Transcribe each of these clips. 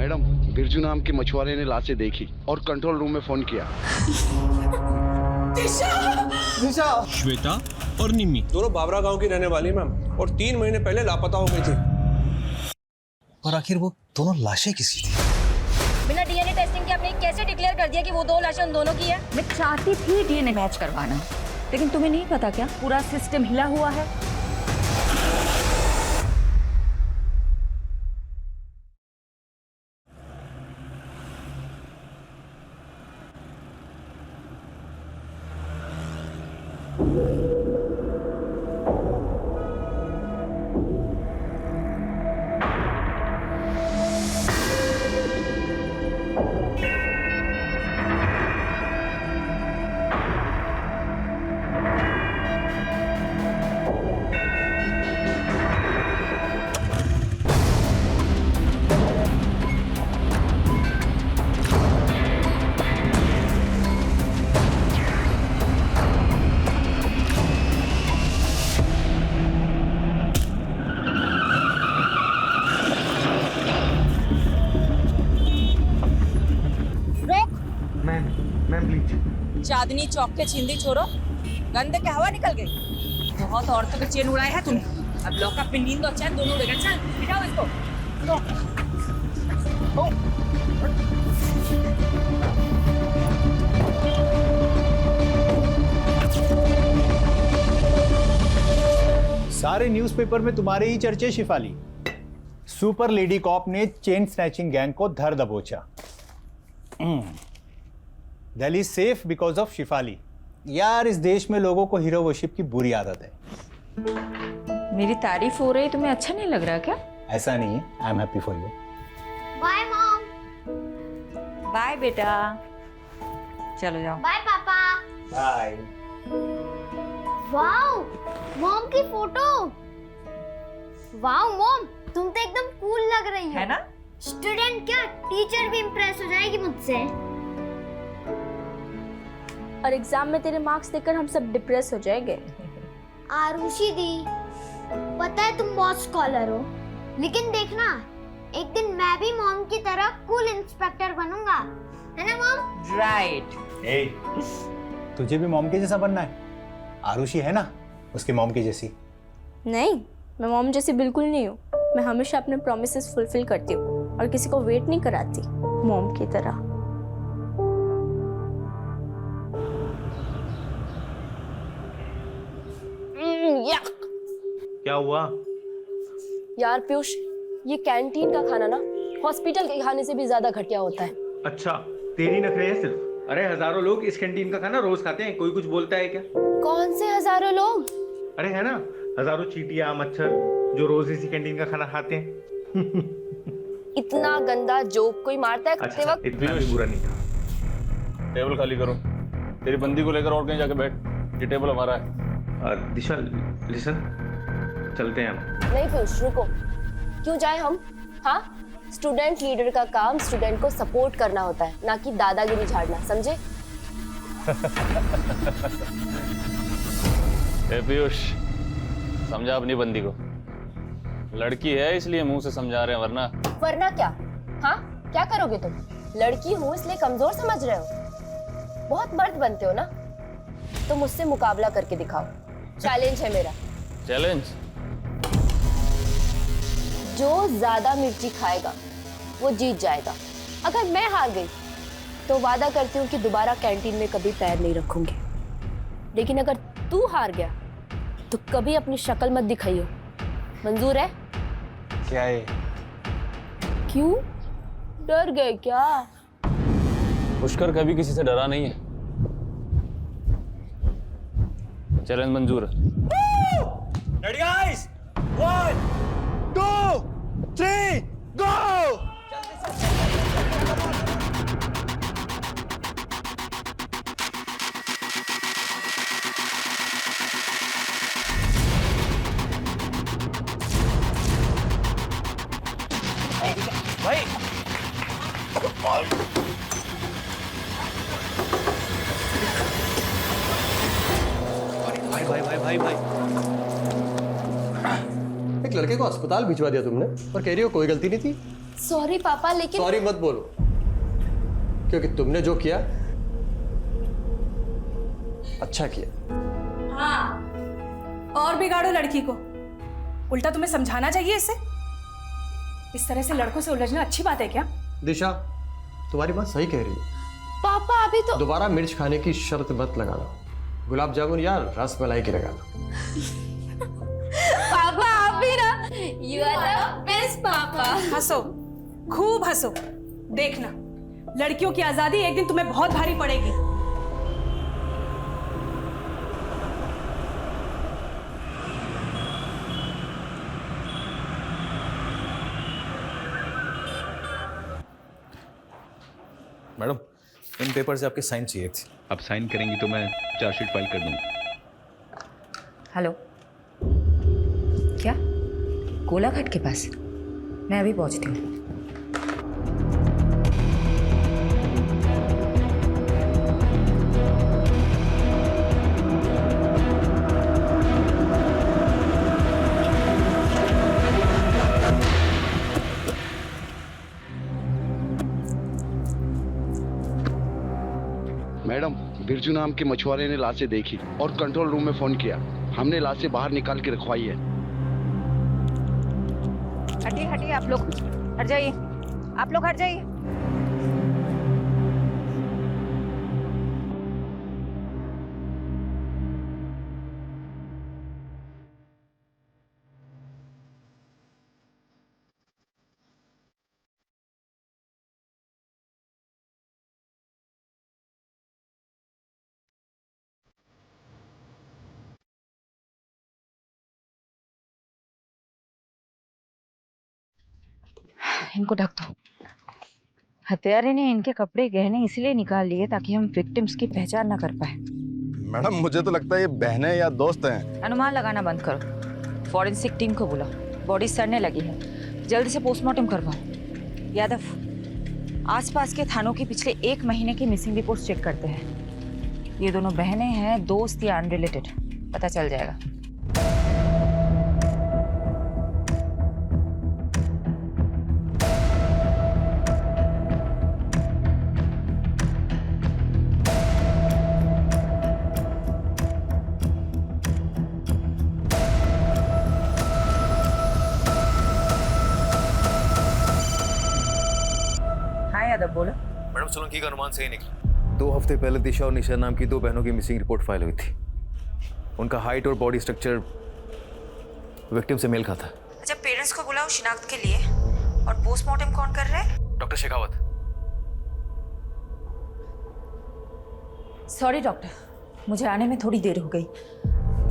Madam, Birju नाम के मछुआरे ने लाशें देखी और कंट्रोल रूम में फोन किया। दिशा! श्वेता और निम्मी दोनों बाबरा गांव की रहने वाली मैम, और 3 महीने पहले लापता हो गई थी। और आखिर वो दोनों लाशें किसकी थी? बिना डीएनए टेस्टिंग के आपने कैसे डिक्लेयर कर दिया कि वो 2 लाशें उन दोनों की है? मैं चाहती थी डीएनए मैच करवाना, लेकिन तुम्हें नहीं पता क्या पूरा सिस्टम हिला हुआ है। Ma'am please. चांदनी चौक के छिंदी छोरो, गंदे के हवा निकल गई। बहुत औरतों के चेन उड़ाए हैं तूने। अब लॉकअप में नींद और चैन दोनों उड़ेगा। चल बिठाओ इसको। सारे न्यूज़पेपर में तुम्हारे ही चर्चे शिफाली। सुपर लेडी कॉप ने चेन स्नैचिंग गैंग को धर दबोचा। Delhi safe because of Shifali. यार, इस देश में लोगों को हीरो वर्शिप की बुरी आदत है। मेरी तारीफ हो रही, तुम्हें अच्छा नहीं लग रहा क्या? ऐसा नहीं है, I am happy for you. Bye mom. Bye बेटा, चलो जाओ। बाय पापा। बाय। वाओ, मॉम की फोटो। वाओ मॉम, तुम तो एकदम कूल लग रही हो। है ना? स्टूडेंट क्या, टीचर भी इम्प्रेस हो जाएगी मुझसे। और एग्जाम में तेरे मार्क्स देखकर हम सब डिप्रेस हो जाएंगे। आरुषि दी, पता है तुम बहुत स्कॉलर हो, लेकिन देखना एक दिन मैं भी मॉम की तरह कूल इंस्पेक्टर बनूंगा, है ना मॉम? राइट। ए, तुझे भी मॉम के जैसा बनना है? आरुषि है ना उसकी मॉम की जैसी। नहीं, मैं मॉम जैसी बिल्कुल नहीं हूँ। मैं हमेशा अपने प्रॉमिसेस फुलफिल करती हूँ और किसी को वेट नहीं कराती, मॉम की तरह। क्या हुआ? यार पीयूष, ये कैंटीन का खाना ना हॉस्पिटल के खाने से भी ज्यादा घटिया होता है। अच्छा, तेरी नखरे है सिर्फ। अरे हजारों लोग इस कैंटीन का खाना रोज खाते हैं, कोई कुछ बोलता है क्या? कौन से हजारों लोग? अरे है ना, हजारों चींटियां, मच्छर जो रोज इसी कैंटीन का खाना खाते हैं। इतना गंदा जोक कोई मारता है खाते वक्त? इतना भी बुरा नहीं था। टेबल खाली करो। तेरी बंदी को लेकर और कहीं जाके बैठ, ये टेबल हमारा है। दिशा लिसन, चलते हैं हम। नहीं पीयूष, रुको। क्यों जाए हम? हाँ, स्टूडेंट लीडर का काम स्टूडेंट को सपोर्ट करना होता है, ना कि दादागिरी झाड़ना, समझे? पीयूष, समझा अपनी बंदी को। लड़की है इसलिए मुंह से समझा रहे हैं, वरना क्या? हाँ, क्या करोगे तुम? लड़की हूँ इसलिए कमजोर समझ रहे हो? बहुत मर्द बनते हो ना, तो मुझसे मुकाबला करके दिखाओ। चैलेंज है मेरा। चैलेंज? जो ज्यादा मिर्ची खाएगा वो जीत जाएगा। अगर मैं हार गई तो वादा करती हूँ कि दोबारा कैंटीन में कभी पैर नहीं रखूंगी, लेकिन अगर तू हार गया तो कभी अपनी शक्ल मत दिखाइयो। मंजूर है? क्या है? क्यों डर गए क्या? पुष्कर कभी किसी से डरा नहीं है। चैलेंज मंजूर है। रेडी गाइस, 1 2 3 गो! भाई भाई एक लड़के को अस्पताल भिजवा दिया तुमने और कह रही हो कोई गलती नहीं थी। सॉरी पापा, लेकिन सॉरी मत बोलो, क्योंकि तुमने जो किया अच्छा किया। हाँ, और बिगाड़ो लड़की को। उल्टा तुम्हें समझाना चाहिए इसे। इस तरह से लड़कों से उलझना अच्छी बात है क्या? दिशा, तुम्हारी बात सही कह रही है। पापा अभी तो दोबारा मिर्च खाने की शर्त मत लगाना। गुलाब जामुन या रस मलाई की लगा लो। पापा आप भी ना, यू आर द बेस्ट पापा। हंसो, खूब हंसो। देखना, लड़कियों की आजादी एक दिन तुम्हें बहुत भारी पड़ेगी। मैडम, इन पेपर से आपके साइन चाहिए थे। अब साइन करेंगी तो मैं चार्जशीट फाइल कर दूंगा। हेलो, क्या कोलाघाट के पास? मैं अभी पहुंचती हूँ। मैडम, बिरजू नाम के मछुआरे ने लाशें देखी और कंट्रोल रूम में फोन किया। हमने लाशें बाहर निकाल के रखवाई है। हटिए हटिए, आप लोग हट जाइए, आप लोग हट जाइए। इनको ढक दो। हत्यारे ने इनके कपड़े गहने इसलिए निकाल लिए ताकि हम विक्टिम्स की पहचान ना कर पाए। मैडम, मुझे तो लगता है ये बहनें या दोस्त हैं। अनुमान लगाना बंद करो। फॉरेंसिक टीम को बुलाओ, बॉडी सड़ने लगी है, जल्दी से पोस्टमार्टम करवाओ। यादव, आसपास के थानों की पिछले 1 महीने की मिसिंग रिपोर्ट चेक करते हैं। ये दोनों बहनें हैं, दोस्त या अनरिलेटेड, पता चल जाएगा। बोलो। मैडम, सोलंकी का अनुमान सही निकला। 2 हफ्ते पहले दिशा और निशा नाम की 2 बहनों की मिसिंग रिपोर्ट फाइल हुई थी। उनका हाइट और बॉडी स्ट्रक्चर विक्टिम से मेल खाता। अच्छा, पेरेंट्स को बुलाओ शिनाख्त के लिए। और पोस्टमार्टम कौन कर रहा है? डॉक्टर शेखावत। सॉरी डॉक्टर, मुझे आने में थोड़ी देर हो गई।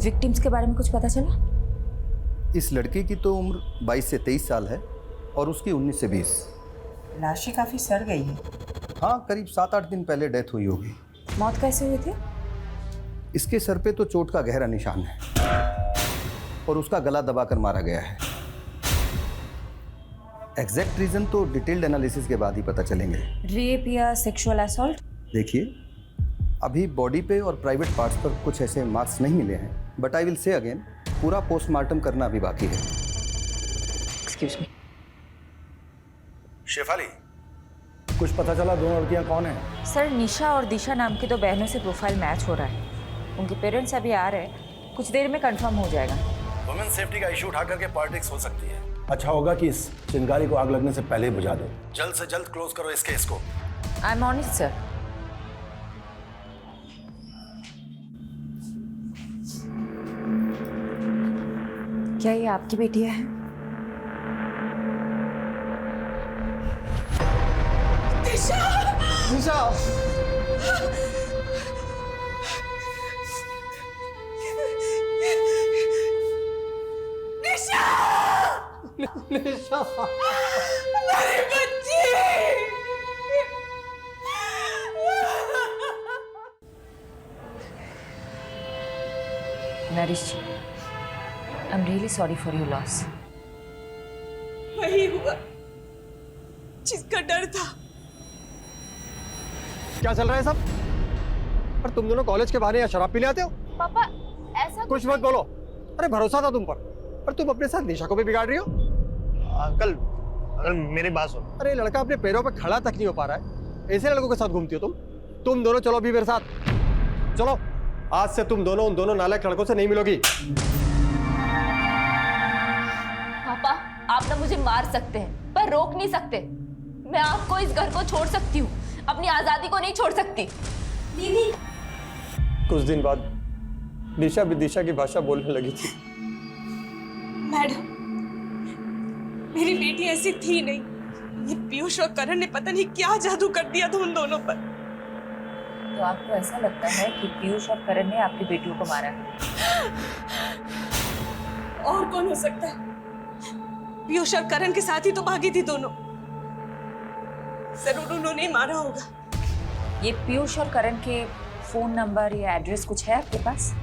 विक्टिम्स के बारे में कुछ पता चला? इस लड़की की तो उम्र 22 से 23 साल है और उसकी 19 से 20। लाशें काफी सड़ गई है। हाँ, करीब 7-8 दिन पहले डेथ हुई होगी। मौत कैसे हुई थी? इसके सर पे तो चोट का गहरा निशान है और उसका गला दबाकर मारा गया है। एग्जैक्ट रीजन तो डिटेल्ड एनालिसिस के बाद ही पता चलेंगे। रेप या सेक्सुअल असॉल्ट? देखिए, अभी बॉडी पे और प्राइवेट पार्ट्स पर कुछ ऐसे मार्क्स नहीं मिले हैं, but I will say again, पूरा पोस्टमार्टम करना अभी बाकी है। Excuse me. शेफाली, कुछ पता चला दोनों लड़कियां कौन हैं? सर, निशा और दिशा नाम की 2 बहनों से प्रोफाइल मैच हो रहा है। उनके पेरेंट्स अभी आ रहे हैं, कुछ देर में कंफर्म हो जाएगा। वुमेन सेफ्टी का इशू उठा करके पॉलिटिक्स हो सकती है। अच्छा होगा कि इस चिंगारी को आग लगने से पहले ही बुझा दो। जल्द से जल्द क्लोज करो इस केस को। I am on it sir. क्या ये आपकी बेटियां हैं? निशा! निशा! मेरी बच्ची! Narish ji, I am really sorry for your loss. वही हुआ जिसका डर था। क्या चल रहा है सब? पर तुम दोनों कॉलेज के बहाने यहाँ शराब पीने आते हो? पापा ऐसा कुछ मत बोलो। अरे भरोसा था तुम पर तुम अपने साथ निशा को भी बिगाड़ रही हो। अंकल, अरे मेरी बात सुन। अरे लड़का अपने पैरों पे खड़ा तक नहीं हो पा रहा है, ऐसे लड़कों के साथ घूमती हो तुम दोनों चलो अभी मेरे साथ चलो। आज से तुम दोनों उन दोनों नालायक लड़कों से नहीं मिलोगी। पापा आप ना मुझे मार सकते हैं पर रोक नहीं सकते। मैं आपको इस घर को छोड़ सकती हूँ, अपनी आजादी को नहीं छोड़ सकती। दीदी कुछ दिन बाद निशा विदिशा की भाषा बोलने लगी थी। मैडम, मेरी बेटी ऐसी थी नहीं। ये पीयूष और करण ने पता नहीं क्या जादू कर दिया था उन दोनों पर। तो आपको ऐसा लगता है कि पीयूष और करण ने आपकी बेटियों को मारा है? और कौन हो सकता है? पीयूष और करण के साथ ही तो भागी थी दोनों। जरूर उन्होंने ही मारा होगा। ये पीयूष और करण के फोन नंबर या एड्रेस कुछ है आपके पास?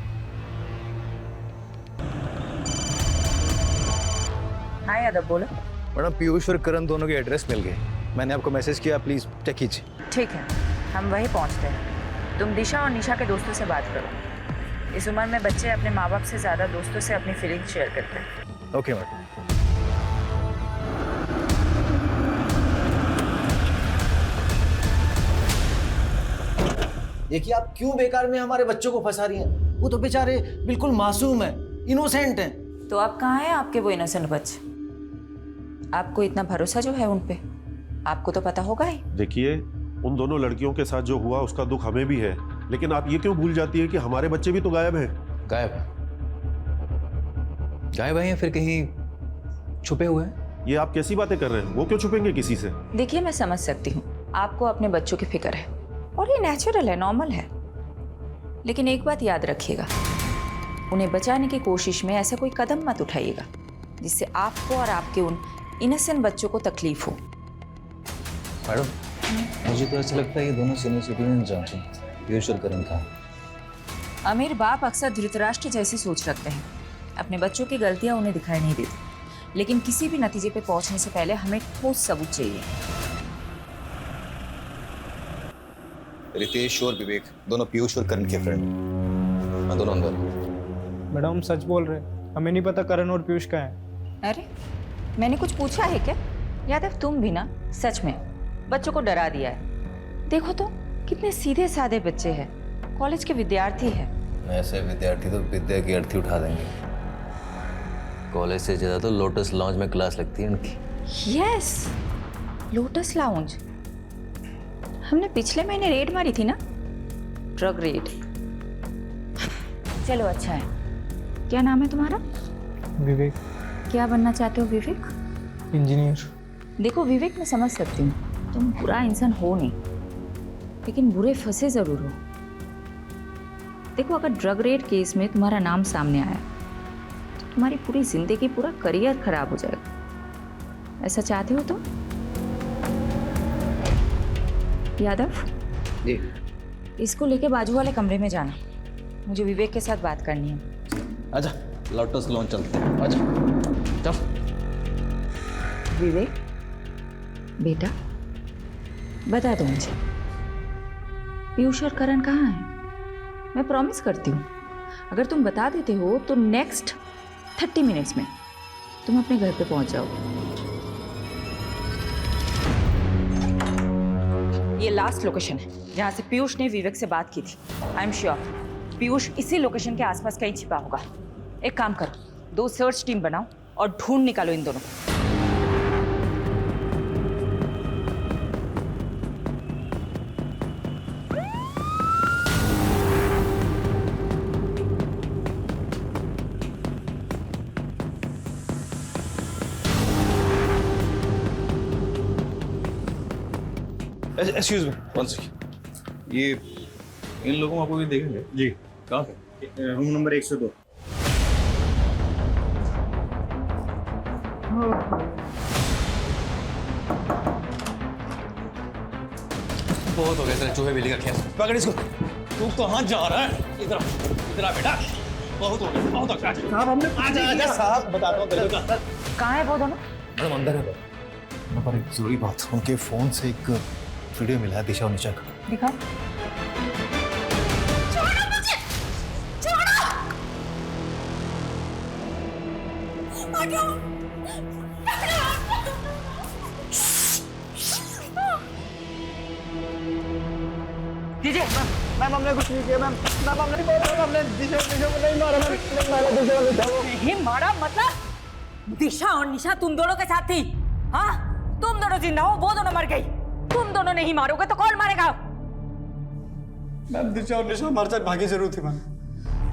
हाँ यादव बोलो। मैडम पीयूष और करण दोनों के एड्रेस मिल गए, मैंने आपको मैसेज किया, प्लीज चेक कीजिए। ठीक है, हम वहीं पहुंचते हैं। तुम दिशा और निशा के दोस्तों से बात करो। इस उम्र में बच्चे अपने माँ बाप से ज्यादा दोस्तों से अपनी फीलिंग्स शेयर करते हैं। Okay madam. देखिए आप क्यों बेकार में हमारे बच्चों को फंसा रही हैं? वो तो बेचारे बिल्कुल मासूम हैं, इनोसेंट हैं। तो अब कहाँ हैं आपके वो इनोसेंट बच्चे? आपको इतना भरोसा जो है उन पे, आपको तो पता होगा ही। देखिए उन दोनों लड़कियों के साथ जो हुआ उसका दुख हमें भी है, लेकिन आप ये क्यों भूल जाती है कि हमारे बच्चे भी तो गायब हैं। गायब हैं या फिर कहीं छुपे हुए हैं? ये आप कैसी बातें कर रहे हैं? वो क्यों छुपेंगे किसी से? देखिए मैं समझ सकती हूँ, आपको अपने बच्चों की फिक्र है और ये नेचुरल है, नॉर्मल है। लेकिन एक बात याद रखिएगा, उन्हें बचाने की कोशिश में ऐसा कोई कदम मत उठाइएगा जिससे आपको और आपके उन इनोसेंट बच्चों को तकलीफ हो। मैडम मुझे तो ऐसा लगता है ये दोनों सीनियर सिटीजन जांचें, पीयूष और करण का। अमीर बाप अक्सर धृतराष्ट्र जैसी सोच रखते हैं, अपने बच्चों की गलतियां उन्हें दिखाई नहीं देती। लेकिन किसी भी नतीजे पे पहुंचने से पहले हमें ठोस सबूत चाहिए। रितेश और विवेक दोनों पीयूष और करण के फ्रेंड, मैं दोनों अंदर। मैडम हम सच बोल रहे हैं, हमें नहीं पता करण और पीयूष का है। अरे मैंने कुछ पूछा है क्या? यादव तुम भी ना सच में बच्चों को डरा दिया है। देखो तो कितने सीधे साधे बच्चे हैं, कॉलेज के विद्यार्थी हैं। ऐसे विद्यार्थी तो विद्या की अर्थी उठा देंगे। कॉलेज से ज्यादा तो लोटस लॉन्ज में क्लास लगती है उनकी। Yes, lotus lounge. हमने पिछले महीने रेड मारी थी ना, ड्रग रेड। चलो अच्छा है। क्या नाम है तुम्हारा? विवेक। क्या बनना चाहते हो विवेक? इंजीनियर। देखो विवेक मैं समझ सकती हूँ तुम बुरा इंसान हो नहीं, लेकिन बुरे फंसे जरूर हो। देखो अगर ड्रग रेड केस में तुम्हारा नाम सामने आया तो तुम्हारी पूरी जिंदगी, पूरा करियर खराब हो जाएगा। ऐसा चाहते हो तो? यादव जी। इसको लेके बाजू वाले कमरे में जाना, मुझे विवेक के साथ बात करनी है। आजा लोटस लॉन्च चलते हैं, आजा चल। विवेक बेटा बता दो मुझे, पीयूष और करण कहाँ हैं? मैं प्रॉमिस करती हूँ अगर तुम बता देते हो तो नेक्स्ट 30 मिनट्स में तुम अपने घर पे पहुंच जाओगे। ये लास्ट लोकेशन है जहाँ से पीयूष ने विवेक से बात की थी। आई एम श्योर पीयूष इसी लोकेशन के आसपास कहीं छिपा होगा। एक काम करो, 2 सर्च टीम बनाओ और ढूंढ निकालो इन दोनों को। Excuse me, one second. ये इन लोगों को आपको भी देखेंगे जी? कहाँ पे? Room number 102। बहुत हो गया तेरे चूहे बिल्ली का खेल, पकड़ इसको। तू कहाँ जा रहा है? इधर आ बेटा, बहुत हो गया, बहुत हो गया। साहब हमने आजा साहब बताता हूँ तेरे को। कहाँ है वो दोनों? मैडम अंदर है। पर एक जरूरी बात, उनके फोन से एक वीडियो मिला है दिशा और निशा का। दिखाओ। मैम हमने कुछ नहीं किया मैम। मैम हमने दिशा को नहीं मारा मैम। नहीं मारा दिशा को। नहीं मारा मतलब? दिशा और निशा तुम दोनों के साथ थी? हाँ, तुम दोनों जिंदा हो, वो दोनों मर गई। तुम दोनों नहीं मारोगे तो कौन मारेगा? मैम दिशा और निशा हमारे साथ भागी जरूर थी मैम,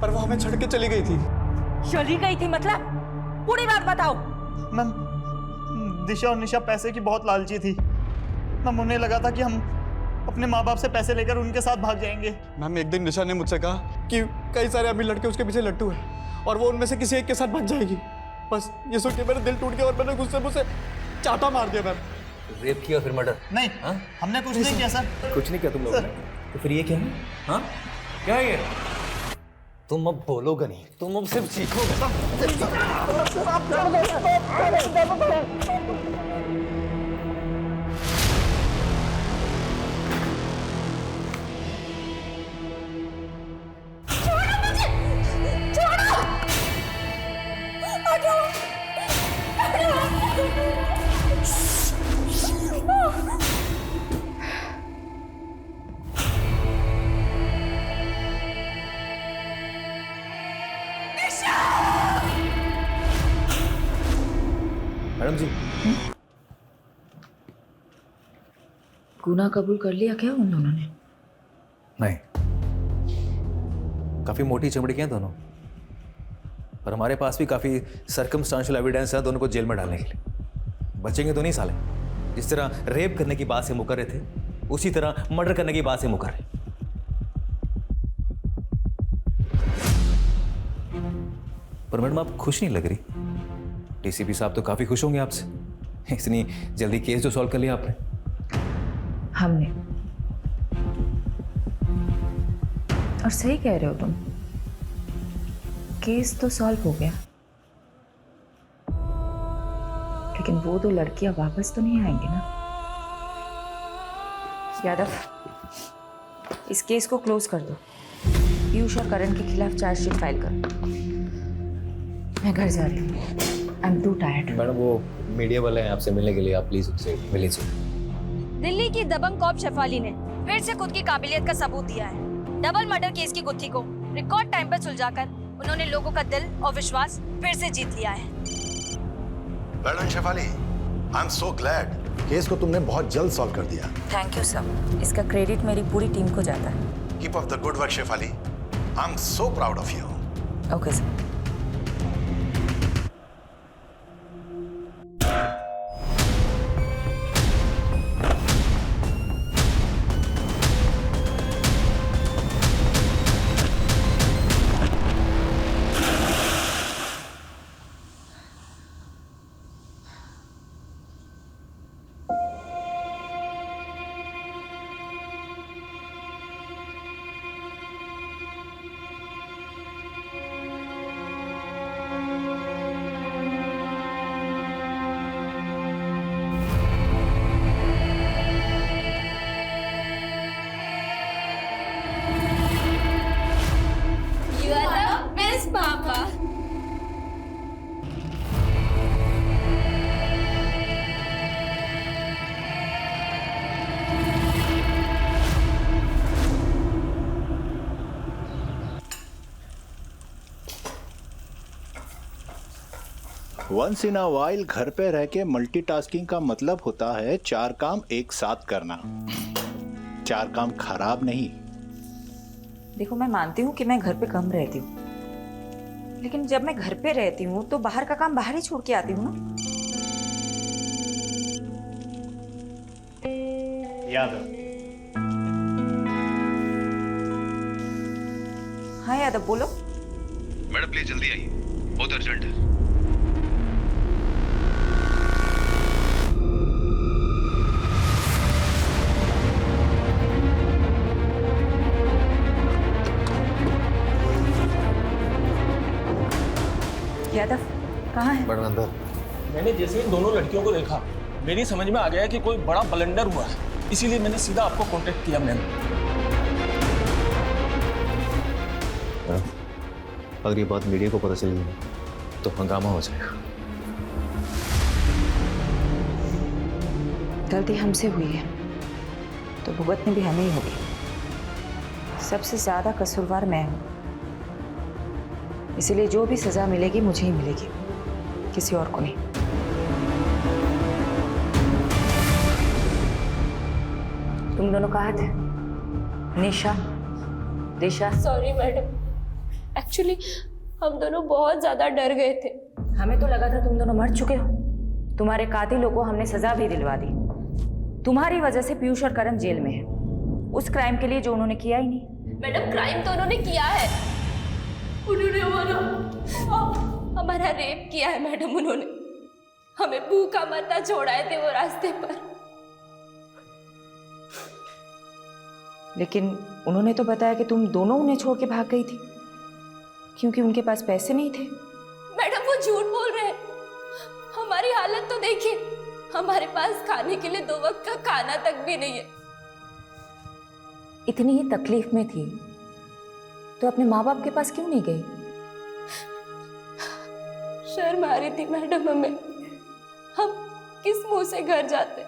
पर वो हमें छोड़ के चली गई थी। चली गई थी मतलब? पूरी बात बताओ। मैम दिशा और निशा पैसे की बहुत लालची थी मैम। उन्हें लगा था कि हम अपने माँ बाप से पैसे लेकर उनके साथ भाग जाएंगे। मैम एक दिन निशा ने मुझसे कहा कि कई सारे अमीर लड़के उसके पीछे लट्टू हैं और वो उनमें से किसी एक के साथ भाग जाएगी। बस ये सुन के मेरा दिल टूट गया और मैंने गुस्से मुझसे चाटा मार दिया मैम। रेप किया फिर मर्डर? नहीं हमने कुछ नहीं किया सर। कुछ नहीं किया तुम लोगों ने? तो फिर ये क्या है? हाँ क्या है ये? तुम अब बोलोगे नहीं, तुम अब सिर्फ सीखोगे। मैडम जी, गुनाह कबूल कर लिया क्या उन दोनों ने? नहीं, काफी मोटी चमड़ी के हैं दोनों, पर हमारे पास भी काफी सर्कमस्टांशियल एविडेंस है दोनों को जेल में डालने के लिए। बचेंगे तो नहीं साले। जिस तरह रेप करने की बात से मुकर रहे थे, उसी तरह मर्डर करने की बात से मुकर रहे। पर मैडम आप खुश नहीं लग रही। डीसीपी साहब तो काफी खुश होंगे आपसे, इतनी जल्दी केस जो सॉल्व कर लिया आपने। हमने? और सही कह रहे हो तुम, केस तो सॉल्व हो गया, लेकिन वो दो लड़कियां वापस तो नहीं आएंगी ना? यादव, इस केस को क्लोज कर दो। पीयूष और करण के खिलाफ चार्जशीट फाइल करो। मैं घर जा रही हूँ। I am to tired. Madam वो मीडिया वाले हैं आपसे मिलने के लिए, आप प्लीज उनसे मिल लीजिए। दिल्ली की दबंग कॉप शेफाली ने फिर से खुद की काबिलियत का सबूत दिया है। डबल मर्डर केस की गुत्थी को रिकॉर्ड टाइम पर सुलझाकर उन्होंने लोगों का दिल और विश्वास फिर से जीत लिया है। Madam Shefali, I am so glad. Case को तुमने बहुत जल्द सॉल्व कर दिया। Thank you sir. इसका क्रेडिट मेरी पूरी टीम को जाता है। Keep up the good work Shefali. I am so proud of you. Okay sir. Once in a while घर पे रह के मल्टीटास्किंग का मतलब होता है 4 काम एक साथ करना। 4 काम खराब नहीं। देखो मैं मानती हूँ कि मैं घर पे कम रहती हूँ, लेकिन जब मैं घर पे रहती हूँ तो बाहर का काम बाहर ही छोड़ के आती हूँ ना। यादव। हाँ यादव बोलो। मैडम प्लीज जल्दी आइए, बहुत अर्जेंट है। यादव कहाँ है? मैडम अंदर। मैंने जैसे इन दोनों लड़कियों को देखा, मेरी समझ में आ गया कि कोई बड़ा ब्लंडर हुआ है, इसीलिए मैंने सीधा आपको कांटेक्ट किया। मैम अगर ये बात मीडिया को पता चली तो हंगामा हो जाएगा। गलती हमसे हुई है तो भुगतनी भी हमें ही होगी। सबसे ज्यादा कसूरवार मैं हूं, इसलिए जो भी सजा मिलेगी मुझे ही मिलेगी, किसी और को नहीं। तुम दोनों कहाँ थे? निशा, दिशा? सॉरी मैडम, एक्चुअली हम दोनों बहुत ज्यादा डर गए थे। हमें तो लगा था तुम दोनों मर चुके हो। तुम्हारे कातिलों को हमने सजा भी दिलवा दी। तुम्हारी वजह से पीयूष और करण जेल में है, उस क्राइम के लिए जो उन्होंने किया ही नहीं। मैडम क्राइम तो उन्होंने किया है, उन्होंने हमारा रेप किया है मैडम। उन्होंने हमें भूखा मरना छोड़ाए थे वो रास्ते पर। लेकिन उन्होंने तो बताया कि तुम दोनों उन्हें छोड़ के भाग गई थी क्योंकि उनके पास पैसे नहीं थे। मैडम वो झूठ बोल रहे हैं, हमारी हालत तो देखिए, हमारे पास खाने के लिए 2 वक्त का खाना तक भी नहीं है। इतनी ही तकलीफ में थी तो अपने माँ बाप के पास क्यों नहीं गई? शर्म आ रही थी मैडम हमें, हम किस मुंह से घर जाते।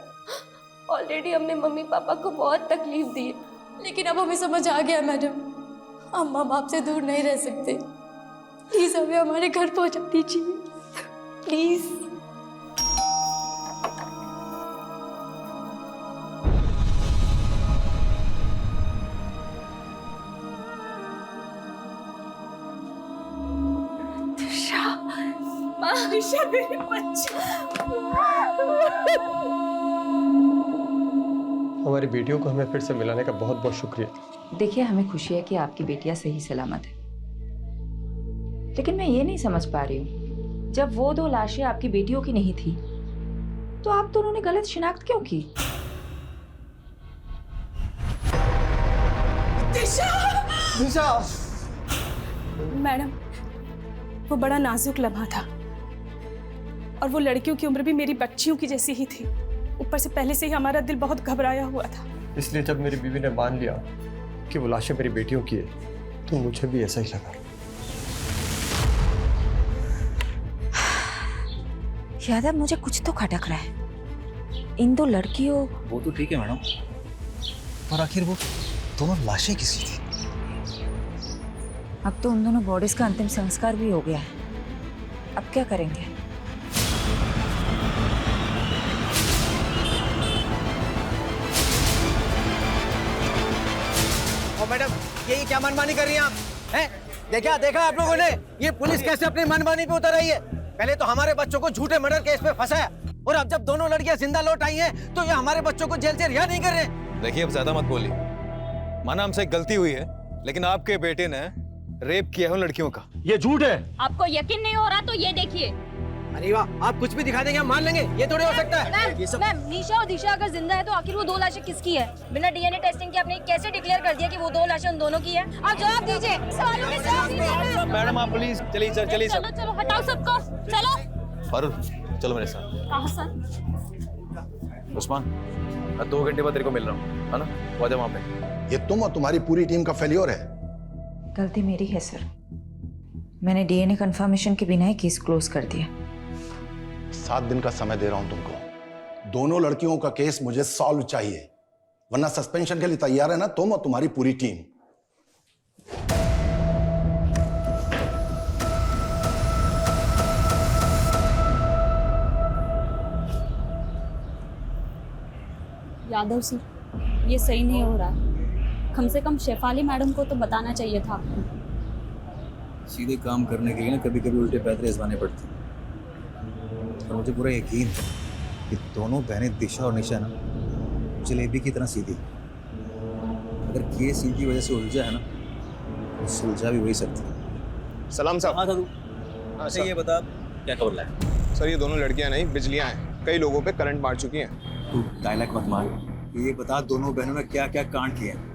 ऑलरेडी हमने मम्मी पापा को बहुत तकलीफ दी है, लेकिन अब हमें समझ आ गया मैडम, हम माँ बाप से दूर नहीं रह सकते। प्लीज हमें हमारे घर पहुंचा दीजिए, प्लीज। दिशा मेरे बच्चे, हमारी बेटियों को हमें फिर से मिलाने का बहुत बहुत शुक्रिया। देखिए, हमें खुशी है कि आपकी बेटियां सही सलामत है, लेकिन मैं ये नहीं समझ पा रही हूँ, जब वो 2 लाशें आपकी बेटियों की नहीं थी तो आप दोनों ने गलत शिनाख्त क्यों की? दिशा! मैडम वो बड़ा नाजुक लम्हा था और वो लड़कियों की उम्र भी मेरी बच्चियों की जैसी ही थी। ऊपर से पहले से ही हमारा दिल बहुत घबराया हुआ था। इसलिए जब मेरी बीवी ने मान लिया कि वो लाशें मेरी बेटियों की है तो मुझे भी ऐसा ही लगा। यादव, मुझे कुछ तो खटक रहा है। इन 2 लड़कियों... वो तो ठीक है मैडम, पर आखिर वो दोनों लाशें किसकी थी? अब तो उन दोनों बॉडीज का अंतिम संस्कार भी हो गया है, अब क्या करेंगे? और मैडम ये क्या मनमानी कर रही हैं आप? हैं? देखा आप लोगों ने ये पुलिस कैसे अपनी मनमानी पे उतर आई है? पहले तो हमारे बच्चों को झूठे मर्डर केस में फंसाया और अब जब दोनों लड़कियां जिंदा लौट आई हैं तो ये हमारे बच्चों को जेल से रिहा नहीं कर रहे। देखिए, अब ज्यादा मत बोलिए। माना हमसे एक गलती हुई है, लेकिन आपके बेटे ने रेप किया है उन लड़कियों का। ये झूठ है। आपको यकीन नहीं हो रहा तो ये देखिए। अरे वाह, आप कुछ भी दिखा देंगे हम मान लेंगे, ये थोड़ी हो सकता है। मैम, निशा और दिशा अगर जिंदा है तो आखिर वो 2 लाशें किसकी है? बिना डीएनए टेस्टिंग के आपने कैसे डिक्लेयर कर दिया कि वो 2 लाशें उन दोनों की है? आप जवाब दीजिए, सवालों के जवाब दीजिए। मैडम आप प्लीज चलिए सर, चलिए सर। चलो हटाओ सबको, चलो। फारूक चलो मेरे साथ। कहाँ सर? उस्मान, मैं 2 घंटे बाद तेरे को मिल रहा हूँ, है ना? वो आ जा वहाँ पे। ये तुम और तुम्हारी पूरी टीम का फेल्योर है। गलती मेरी है सर, मैंने डीएनए कंफर्मेशन के बिना ही केस क्लोज कर दिया। 7 दिन का समय दे रहा हूं तुमको। दोनों लड़कियों का केस मुझे सॉल्व चाहिए, वरना सस्पेंशन के लिए तैयार है ना तुम और तुम्हारी पूरी टीम। यादव सर, ये सही नहीं हो रहा, कम से कम शेफाली मैडम को तो बताना चाहिए था आपको। सीधे काम करने के लिए ना कभी कभी उल्टे पैतरे आजमाने पड़ते हैं, और मुझे पूरा यकीन है कि दोनों बहनें दिशा और निशा ना जलेबी की तरह सीधी। अगर केस इनकी वजह से उलझा है ना तो सुलझा भी वही सकती है। सलाम साहब। हाँ था तू। अच्छा ये बता क्या खबर लाया? सर ये दोनों लड़कियां नहीं बिजलियां हैं, कई लोगों पे करंट मार चुकी हैं। तू डायलॉग मत मार, ये बता दोनों बहनों ने क्या क्या कांड किए हैं?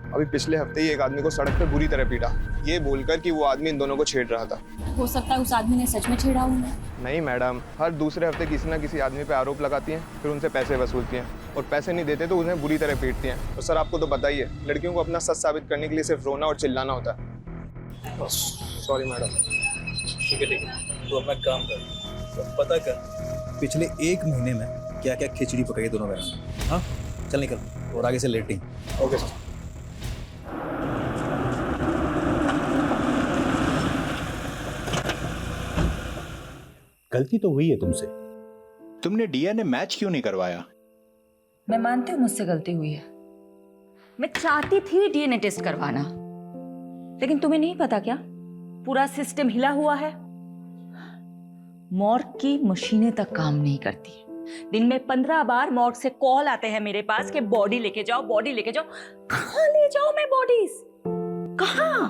अभी पिछले हफ्ते ही एक आदमी को सड़क पे बुरी तरह पीटा, ये बोलकर कि वो आदमी इन दोनों को छेड़ रहा था। हो सकता है उस आदमी ने सच में छेड़ा उन्हें। नहीं मैडम, हर दूसरे हफ्ते किसी ना किसी आदमी पे आरोप लगाती हैं, फिर उनसे पैसे वसूलती हैं और पैसे नहीं देते तो उन्हें बुरी तरह पीटती हैं। और सर आपको तो पता ही है, लड़कियों को अपना सच साबित करने के लिए सिर्फ रोना और चिल्लाना होता है। Sorry madam. ठीक है तो अपना काम कर, तो पता कर पिछले 1 महीने में क्या क्या खिचड़ी पकाई दोनों बहनों ने। हाँ चल निकल, और आगे से लेटिंग। Okay sir. गलती तो हुई है तुमसे। तुमने डीएनए मैच क्यों नहीं करवाया? मैं मानती हूँ मुझसे गलती हुई है। मैं चाहती थी डीएनए टेस्ट करवाना, लेकिन तुम्हें नहीं पता क्या, पूरा सिस्टम हिला हुआ है। मॉर्ग की मशीनें तक काम नहीं करती। दिन में 15 बार मॉर्ग से कॉल आते हैं मेरे पास कि बॉडी लेके जाओ, बॉडी लेके जाओ। कहाँ ले जाओ मैं बॉडीज? कहाँ?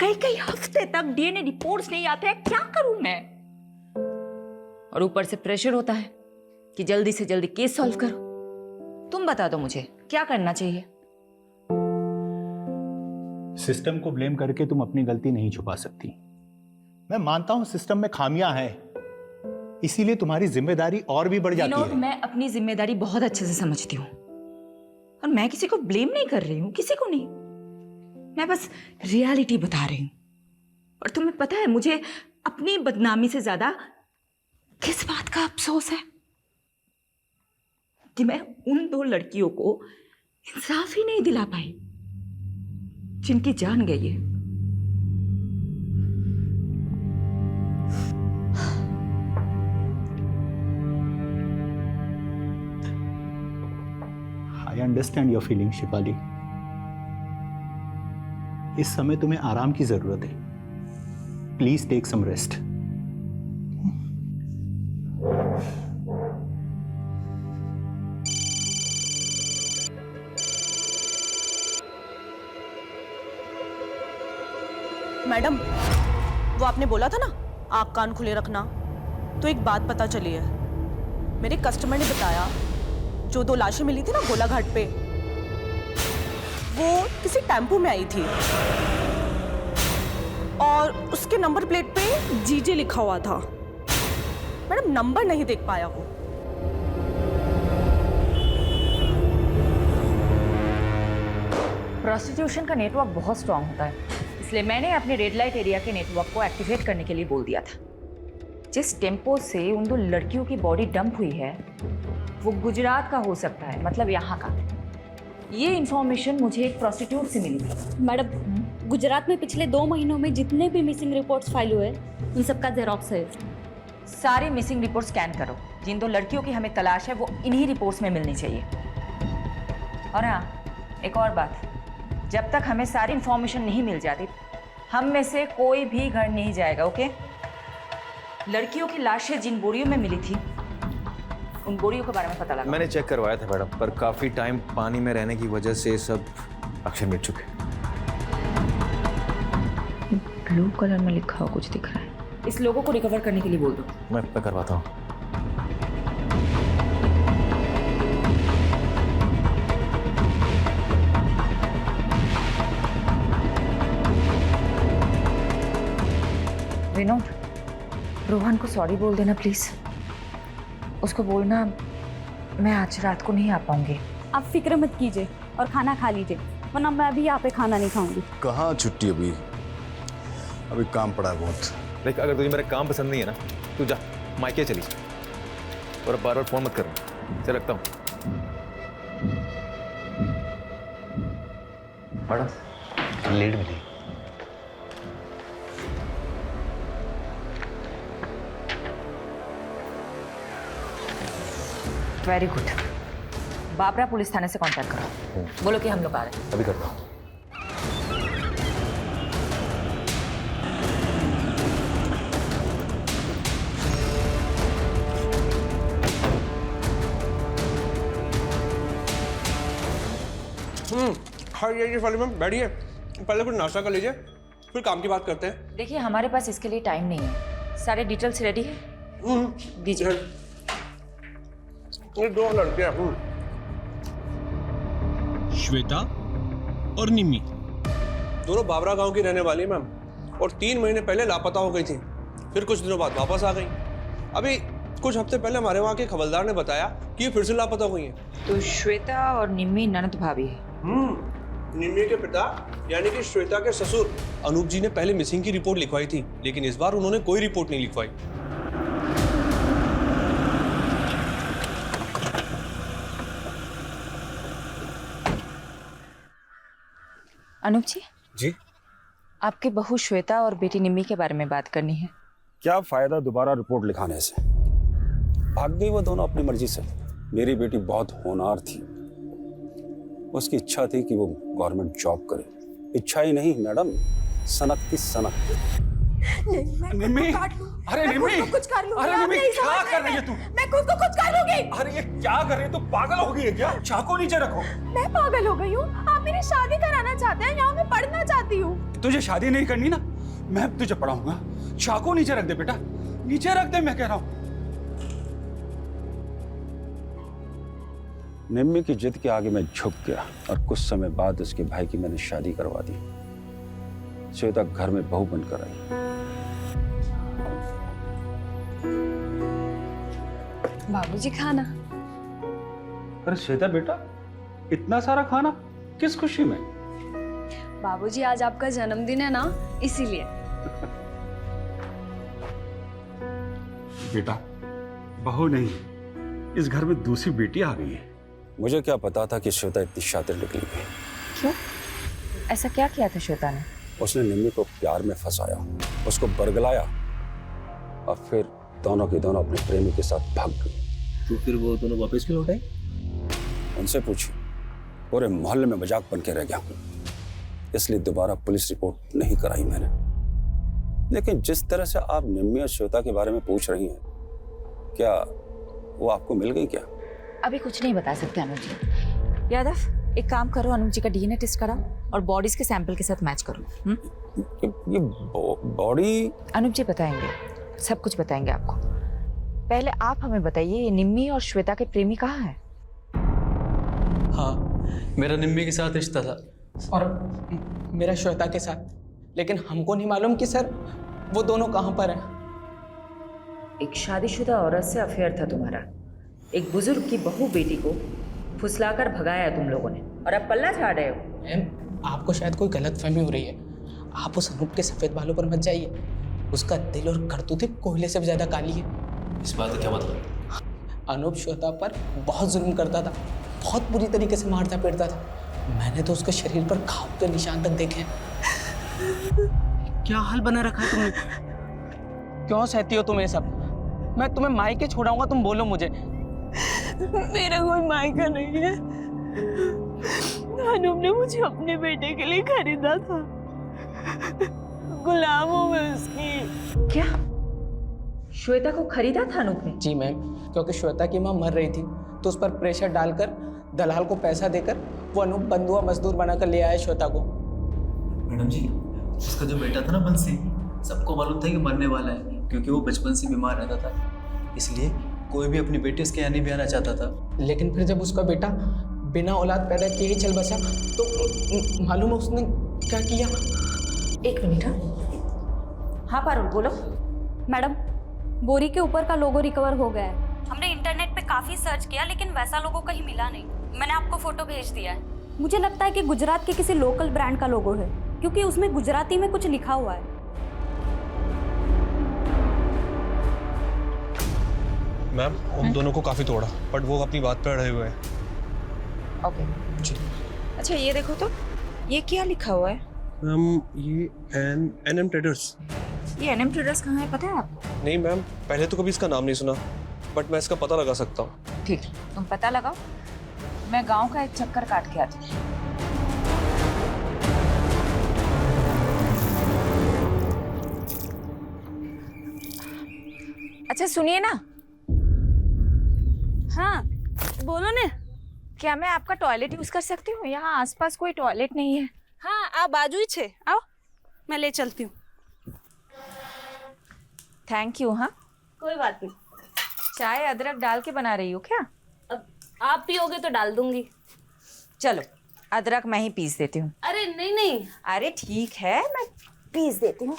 कई कई हफ्ते तक डीएनए रिपोर्ट्स नहीं आते हैं, क्या करूं मैं? और ऊपर से प्रेशर होता है कि जल्दी से जल्दी केस सॉल्व करो। तुम बता दो मुझे क्या करना चाहिए? सिस्टम को ब्लेम करके तुम अपनी गलती नहीं छुपा सकती। मैं मानता हूं सिस्टम में खामियां हैं, इसीलिए तुम्हारी जिम्मेदारी और भी बढ़ जाती है। मैं अपनी जिम्मेदारी बहुत अच्छे से समझती हूँ और मैं किसी को ब्लेम नहीं कर रही हूँ, किसी को नहीं। मैं बस रियलिटी बता रही हूँ। और तुम्हें पता है मुझे अपनी बदनामी से ज्यादा किस बात का अफसोस है? कि मैं उन 2 लड़कियों को इंसाफ ही नहीं दिला पाई जिनकी जान गई है। I understand your feeling Shifali. इस समय तुम्हें आराम की जरूरत है। Please take some rest. Madam, वो आपने बोला था ना आँख कान खुले रखना, तो एक बात पता चली है। मेरे कस्टमर ने बताया जो 2 लाशें मिली थी ना गोलाघाट पे, वो किसी टेम्पो में आई थी और उसके नंबर प्लेट पे जीजे लिखा हुआ था। मैडम नंबर नहीं देख पाया वो। प्रोस्टिट्यूशन का नेटवर्क बहुत स्ट्रांग होता है, इसलिए मैंने अपने रेड लाइट एरिया के नेटवर्क को एक्टिवेट करने के लिए बोल दिया था। जिस टेम्पो से उन 2 लड़कियों की बॉडी डंप हुई है वो गुजरात का हो सकता है, मतलब यहाँ का। ये इंफॉर्मेशन मुझे एक प्रोस्टिट्यूट से मिली थी। मैडम, गुजरात में पिछले 2 महीनों में जितने भी मिसिंग रिपोर्ट्स फाइल हुए उन सबका जेरॉक्स है। सारी मिसिंग रिपोर्ट स्कैन करो। जिन 2 लड़कियों की हमें तलाश है वो इन्हीं रिपोर्ट्स में मिलनी चाहिए। और हाँ, एक और बात, जब तक हमें सारी इंफॉर्मेशन नहीं मिल जाती हम में से कोई भी घर नहीं जाएगा, ओके? लड़कियों की लाशें जिन बोरियों में मिली थी उन बोरियों के बारे में पता लगा। मैंने चेक करवाया था मैडम, पर काफ़ी टाइम पानी में रहने की वजह से सब अक्षर मिट चुके। ब्लू कलर में लिखा हुआ कुछ दिख रहा है। इस लोगों को रिकवर करने के लिए बोल दो। मैं करवाता हूँ। विनोद, रोहन को सॉरी बोल देना प्लीज। उसको बोलना मैं आज रात को नहीं आ पाऊंगी। आप फिक्र मत कीजिए और खाना खा लीजिए, वरना मैं भी यहाँ पे खाना नहीं खाऊंगी। कहाँ छुट्टी? अभी काम पड़ा है बहुत। देख, अगर तुझे मेरा काम पसंद नहीं है ना, तू जा मायके चली और अब बार-बार फोन मत करना। चल रखता हूँ। मैडम लीड मिली। Very good. बाबरा पुलिस थाने से कांटेक्ट करो, बोलो कि हम लोग आ रहे हैं। अभी करता हूँ। हाँ ये वाले मैम बैठिए, पहले कुछ नाश्ता कर लीजिए फिर काम की बात करते हैं। देखिए हमारे पास इसके लिए टाइम नहीं है। सारे डिटेल्स रेडी है? दीजिए। ये 2 लड़कियां श्वेता और निम्मी, दोनों बाबरा गांव की रहने वाली मैम, और 3 महीने पहले लापता हो गई थी, फिर कुछ दिनों बाद वापस आ गई। अभी कुछ हफ्ते पहले हमारे वहाँ के खबरदार ने बताया कि ये फिर से लापता हो गई हैं। तो श्वेता और निम्मी ननद भाभी है? निम्मी के पिता यानी कि श्वेता के ससुर अनूप जी ने पहले मिसिंग की रिपोर्ट लिखवाई थी, लेकिन इस बार उन्होंने कोई रिपोर्ट नहीं लिखवाई। अनूप जी, जी, आपके बहू श्वेता और बेटी निम्मी के बारे में बात करनी है। क्या फायदा दोबारा रिपोर्ट लिखाने से? भाग गई वो दोनों अपनी मर्जी से। मेरी बेटी बहुत होनहार थी, उसकी इच्छा थी कि वो गवर्नमेंट जॉब करे। इच्छा ही नहीं मैडम, सनक थी सनक। निम्मी, अरे निम्मी, कुछ कर लूंगी। अरे निम्मी, क्या कर रही है तू? मैं खुद को कुछ कर लूंगी। अरे ये क्या कर रही है? तू पागल हो गई है क्या? चाकू नीचे रखो। मैं पागल हो गई हूँ? आप मेरी शादी कराना चाहते हैं? यहाँ मैं पढ़ना चाहती हूँ। तुझे शादी नहीं करनी ना, मैं तुझे पढ़ाऊंगा। चाकू नीचे रख दे बेटा, नीचे रख दे, मैं कह रहा हूँ। निम्मी की जिद के आगे मैं झुक गया और कुछ समय बाद उसके भाई की मैंने शादी करवा दी। श्वेता घर में बहू बनकर आई। बाबूजी खाना। अरे श्वेता बेटा, इतना सारा खाना किस खुशी में? बाबूजी आज आपका जन्मदिन है ना, इसीलिए। बेटा, बहू नहीं, इस घर में दूसरी बेटी आ गई है। मुझे क्या पता था कि श्वेता इतनी शातिर निकली है। क्यों? ऐसा क्या किया था श्वेता ने? उसने निम्मी को प्यार में फंसाया, उसको बरगलाया और फिर दोनों के दोनों अपने प्रेमी के साथ भाग गई। तो फिर वो दोनों वापस क्यों लौटे? उनसे पूछी, पूरे मोहल्ले में मजाक बन के रह गया, इसलिए दोबारा पुलिस रिपोर्ट नहीं कराई मैंने। लेकिन जिस तरह से आप निम्मी और श्वेता के बारे में पूछ रही हैं, क्या वो आपको मिल गई क्या? अभी कुछ नहीं बता सकते अनुज जी। यादव, एक काम करो, अनुज जी का डीएनए टेस्ट कराओ और बॉडीज के सैंपल के साथ मैच करो। ये बॉडी? अनुज जी बताएंगे, सब कुछ बताएंगे आपको। पहले आप हमें बताइए, ये निम्मी और श्वेता के प्रेमी कहाँ हैं? हाँ, मेरा निम्मी के साथ रिश्ता था और मेरा श्वेता के साथ, लेकिन हमको नहीं मालूम कि सर वो दोनों कहाँ पर हैं। एक शादीशुदा औरत से अफेयर था तुम्हारा, एक बुजुर्ग की बहू बेटी को फुसलाकर भगाया तुम लोगों ने, और अब पल्ला झाड़ रहे हो। मैम, आपको शायद कोई गलतफहमी हो रही है। आप उस अनूप के सफेद बालों पर मत जाइए, उसका दिल और करतूतें कोयले से भी ज्यादा काली है। इस बात का क्या मतलब? अनूप श्वेता पर बहुत जुल्म करता था, बहुत बुरी तरीके से मारता पीटता था। मैंने तो उसके शरीर पर घाव के निशान तक देखे हैं। क्या हाल बना रखा है तुमने? क्यों सहती हो तुम ये सब? मैं तुम्हें मायके छोड़ाऊंगा, तुम बोलो मुझे। मेरा कोई मायका नहीं है। अनूप ने मुझे अपने बेटे के लिए खरीदा था, गुलाम हूँ मैं उसकी। क्या? श्वेता को खरीदा था अनूप ने? जी मैम, क्योंकि श्वेता की माँ मर रही थी, तो उस पर प्रेशर डालकर दलाल को पैसा देकर वो अनूप बंधुआ मजदूर बनाकर ले आया श्वेता को। मैडम जी, उसका जो बेटा था ना बंसी, सबको मालूम था कि मरने वाला है, क्योंकि वो बचपन से बीमार रहता था, इसलिए कोई भी अपनी बेटी उसके यहाँ नहीं भी आना चाहता था। लेकिन फिर जब उसका बेटा बिना औलाद पैदा किए ही चल बसा, तो मालूम है उसने क्या किया? एक मिनट। हाँ पारुल, बोलो। मैडम, बोरी के ऊपर का लोगो रिकवर हो गया है। हमने इंटरनेट पे काफी सर्च किया, लेकिन वैसा लोगो कहीं मिला नहीं। मैंने आपको फोटो भेज दिया है। मुझे लगता है कि गुजरात के किसी लोकल ब्रांड का लोगो है, क्योंकि उसमें गुजराती में कुछ लिखा हुआ है। मैम, उन दोनों को काफी तोड़ा, बट वो अपनी बात पे अड़े हुए हैं। ओके जी। अच्छा ये देखो तो, ये क्या लिखा हुआ है? मैम, ये एनएम ट्रेडर्स। ये एनएम ट्रेडर्स कहाँ है, पता है आपको? नहीं मैम, पहले तो कभी इसका नाम नहीं सुना, बट मैं इसका पता लगा सकता हूँ। ठीक, तुम पता लगाओ, मैं गांव का एक चक्कर काट के आती हूँ। अच्छा सुनिए ना। हाँ बोलो ने। क्या मैं आपका टॉयलेट यूज कर सकती हूँ? यहाँ आसपास कोई टॉयलेट नहीं है। हाँ, आप बाजू ही छे, आओ मैं ले चलती हूँ। Thank you. हाँ कोई बात नहीं। चाय अदरक डाल के बना रही हो क्या? अब आप पियोगे तो डाल दूंगी। चलो अदरक मैं ही पीस देती हूँ। अरे नहीं नहीं। अरे ठीक है, मैं पीस देती हूँ।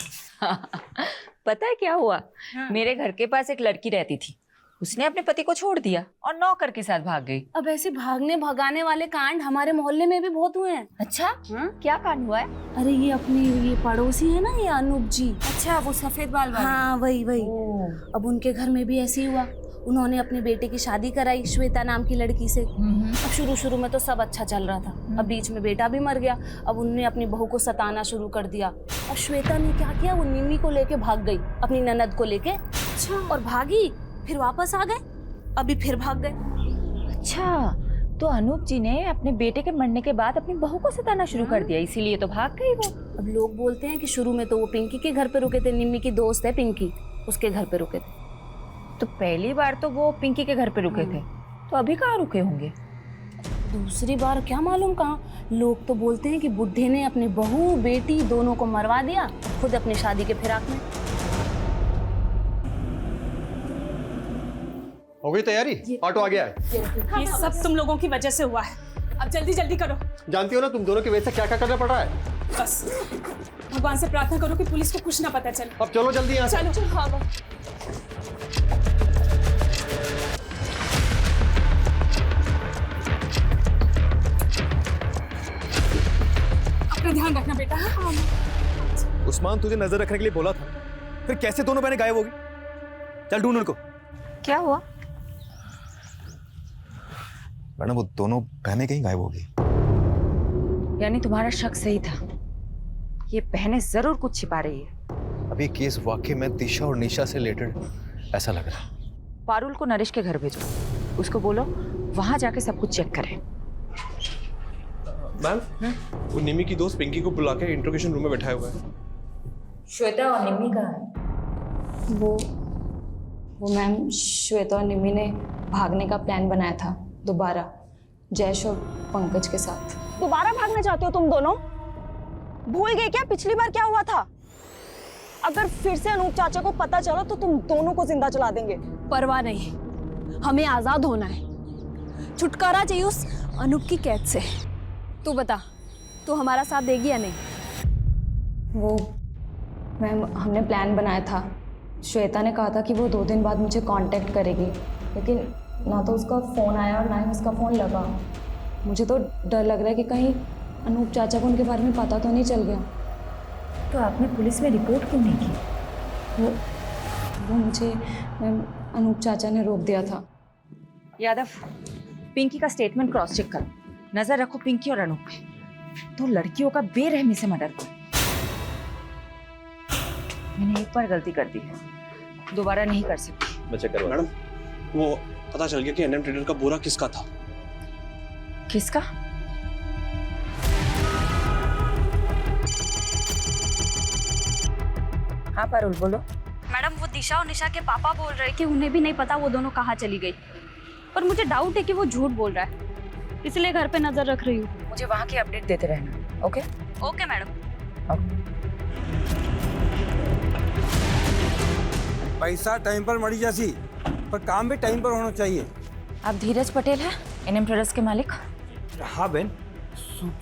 पता है क्या हुआ? हाँ। मेरे घर के पास एक लड़की रहती थी, उसने अपने पति को छोड़ दिया और नौकर के साथ भाग गई। अब ऐसे भागने भगाने वाले कांड हमारे मोहल्ले में भी बहुत हुए हैं। अच्छा हाँ? क्या कांड हुआ है? अरे ये अपने ये पड़ोसी है ना, ये अनूप जी। अच्छा वो सफेद बाल वाले? हाँ वही। अब उनके घर में भी ऐसे ही हुआ। उन्होंने अपने बेटे की शादी कराई श्वेता नाम की लड़की से। अब शुरू शुरू में तो सब अच्छा चल रहा था, अब बीच में बेटा भी मर गया। अब उन्होंने अपनी बहू को सताना शुरू कर दिया। अब श्वेता ने क्या किया, वो निम्मी को लेके भाग गई, अपनी ननद को लेके। अच्छा। और भागी, फिर वापस आ गए, अभी फिर भाग गए। अच्छा, तो अनूप जी ने अपने बेटे के मरने के बाद अपनी बहू को सताना शुरू कर दिया, इसीलिए तो भाग गई वो। अब लोग बोलते हैं कि शुरू में तो वो पिंकी के घर पे रुके थे, निम्मी की दोस्त है पिंकी, उसके घर पे रुके थे। तो पहली बार तो वो पिंकी के घर पे रुके थे, तो अभी कहाँ रुके होंगे? दूसरी बार क्या मालूम कहाँ। लोग तो बोलते हैं कि बुड्ढे ने अपनी बहू बेटी दोनों को मरवा दिया, खुद अपनी शादी के फिराक में। हो गई तैयारी? ऑटो आ गया है। ये सब तुम लोगों की वजह से हुआ है, अब जल्दी जल्दी करो। जानती हो ना तुम दोनों की वजह से क्या क्या करना पड़ रहा है। बस भगवान से प्रार्थना करो कि पुलिस को कुछ ना पता चले। अब चलो जल्दी यहाँ से। चलो। हाँ, अपना ध्यान रखना बेटा। हाँ। उस्मान तुझे नजर रखने के लिए बोला था, फिर कैसे दोनों बहनें गायब हो गई? चल ढूंढ उनको। क्या हुआ? मैडम वो दोनों बहनें कहीं गायब हो गई। यानी तुम्हारा शक सही था, ये बहनें जरूर कुछ छिपा रही है। अभी केस वाकई में दिशा और निशा से रिलेटेड ऐसा लग रहा है। पारुल को नरेश के घर भेजो, उसको बोलो वहां जाके सब कुछ चेक करें। मैम, वो निमी की दोस्त पिंकी को बुला के इंट्रोगेशन रूम में बैठाया हुआ है। श्वेता और निम्मी कहाँ है? वो मैम, श्वेता और निम्मी ने भागने का प्लान बनाया था दोबारा, जयेश और पंकज के साथ। दोबारा भागना चाहते हो तुम दोनों? भूल गए क्या पिछली बार क्या हुआ था? अगर फिर से अनूप चाचा को पता चला तो तुम दोनों को जिंदा जला देंगे। परवाह नहीं, हमें आजाद होना है, छुटकारा चाहिए उस अनूप की कैद से। तू बता, तू हमारा साथ देगी या नहीं? वो मैम, हमने प्लान बनाया था। श्वेता ने कहा था कि वो 2 दिन बाद मुझे कांटेक्ट करेगी, लेकिन ना तो उसका फ़ोन आया और ना ही उसका फ़ोन लगा। मुझे तो डर लग रहा है कि कहीं अनूप चाचा को उनके बारे में पता तो नहीं चल गया। तो आपने पुलिस में रिपोर्ट क्यों नहीं की? वो मुझे मैम अनूप चाचा ने रोक दिया था। यादव, पिंकी का स्टेटमेंट क्रॉस चेक करो, नजर रखो पिंकी और अनूप पे। तो लड़कियों का बेरहमी से मर्डर करो। मैंने एक बार गलती कर दी है, दोबारा नहीं कर सकती। मैं चेक करवा। मैडम, वो पता चल गया कि एनएम ट्रेडर का बोरा किसका था। किसका? हाँ पारुल, बोलो। मैडम, वो दिशा और निशा के पापा बोल रहे हैं कि उन्हें भी नहीं पता वो दोनों कहाँ चली गई, पर मुझे डाउट है कि वो झूठ बोल रहा है, इसलिए घर पे नजर रख रही हूँ। मुझे वहाँ की अपडेट देते रहना। ओके? Okay madam. पैसा टाइम पर मरी जासी, पर काम भी टाइम पर होना चाहिए। आप धीरज पटेल हैं, एनएम ट्रेडर्स के मालिक? हाँ बहन,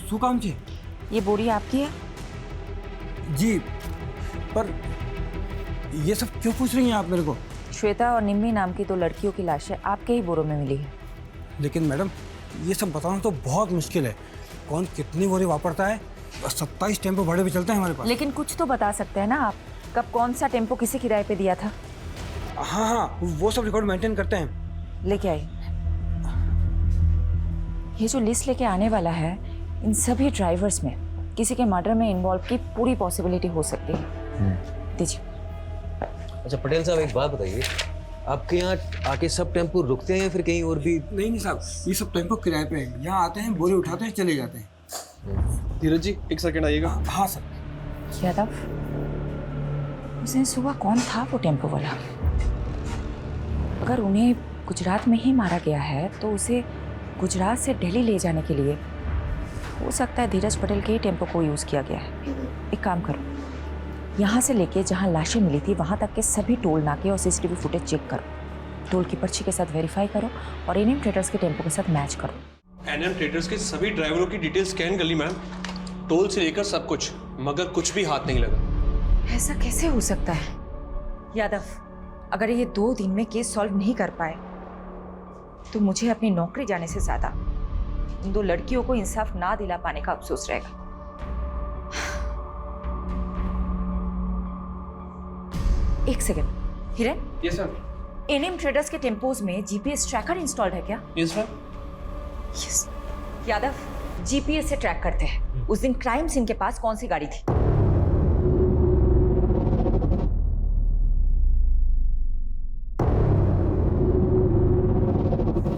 शू काम छे? ये बोरी आपकी है? जी, पर ये सब क्यों पूछ रही हैं आप मेरे को? श्वेता और निम्मी नाम की 2 लड़कियों की लाशें आपके ही बोरों में मिली है। लेकिन मैडम, ये सब बताना तो बहुत मुश्किल है। कौन कितनी बोरी वापरता है? 27 टेम्पो भाड़े पे चलते हैं हमारे पास। लेकिन कुछ तो बता सकते हैं ना आप, कब कौन सा टेम्पो किसी किराए पे दिया था? हाँ हाँ, वो सब रिकॉर्ड मेंटेन करते हैं। लेके आइए। ये जो लिस्ट लेके आने वाला है, इन सभी ड्राइवर्स में किसी के मर्डर में इन्वॉल्व की पूरी पॉसिबिलिटी हो सकती है। दीजिए। अच्छा पटेल साहब, एक बात बताइए, आपके यहाँ आके सब टेम्पो रुकते हैं फिर कहीं और भी? नहीं साहब, ये सब टेम्पो किराए पे हैं। यहाँ आते हैं, बोरे उठाते हैं, चले जाते हैं। धीरज जी, एक सेकंड आइएगा। हाँ सर। यादव, उस दिन सुबह कौन था वो टेम्पो वाला? अगर उन्हें गुजरात में ही मारा गया है तो उसे गुजरात से दिल्ली ले जाने के लिए हो सकता है धीरज पटेल के ही टेम्पो को यूज़ किया गया है। एक काम करो, यहाँ से लेके जहाँ लाशें मिली थी वहाँ तक के सभी टोल नाके और सीसीटीवी फुटेज चेक करो, टोल की पर्ची के साथ वेरीफाई करो और एनएम ट्रेडर्स के टेम्पो के साथ मैच करो। एनएम ट्रेडर्स के सभी ड्राइवरों की डिटेल स्कैन कर ली मैम, टोल से लेकर सब कुछ, मगर कुछ भी हाथ नहीं लगा। ऐसा कैसे हो सकता है? यादव, अगर ये 2 दिन में केस सॉल्व नहीं कर पाए तो मुझे अपनी नौकरी जाने से ज्यादा इन 2 लड़कियों को इंसाफ ना दिला पाने का अफसोस रहेगा। एक सेकंड, हिरन। Yes sir. एनएम ट्रेडर्स के टेम्पोज में जीपीएस ट्रैकर इंस्टॉल्ड है क्या? Yes ma'am. Yes. Yadav, GPS से ट्रैक करते हैं उस दिन क्राइम सीन के पास कौन सी गाड़ी थी।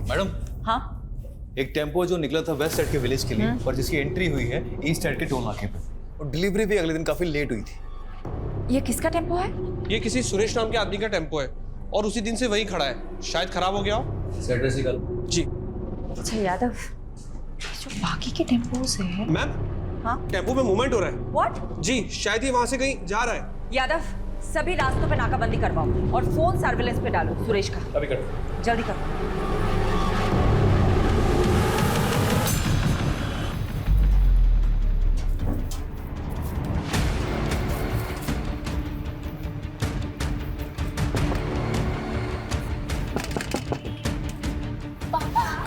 मैडम। हाँ, एक टेम्पो जो निकला था वेस्ट साइड के विलेज के लिए और जिसकी एंट्री हुई है ईस्ट साइड के टोल नाके पे, और डिलीवरी भी अगले दिन काफी लेट हुई थी। ये किसका टेम्पो है? ये किसी सुरेश नाम के आदमी का टेम्पो है और उसी दिन से वही खड़ा है, शायद खराब हो गया हो। सैटरडे से कल। जी। अच्छा यादव, जो बाकी के टेम्पोज हैं। मैम। हाँ? टेम्पो में मूवमेंट हो रहा है। व्हाट? जी, शायद ये वहां से कहीं जा रहा है। यादव, सभी रास्तों पे नाकाबंदी करवाओ और फोन सर्विलेंस पे डालो सुरेश का। अभी करो। जल्दी करो।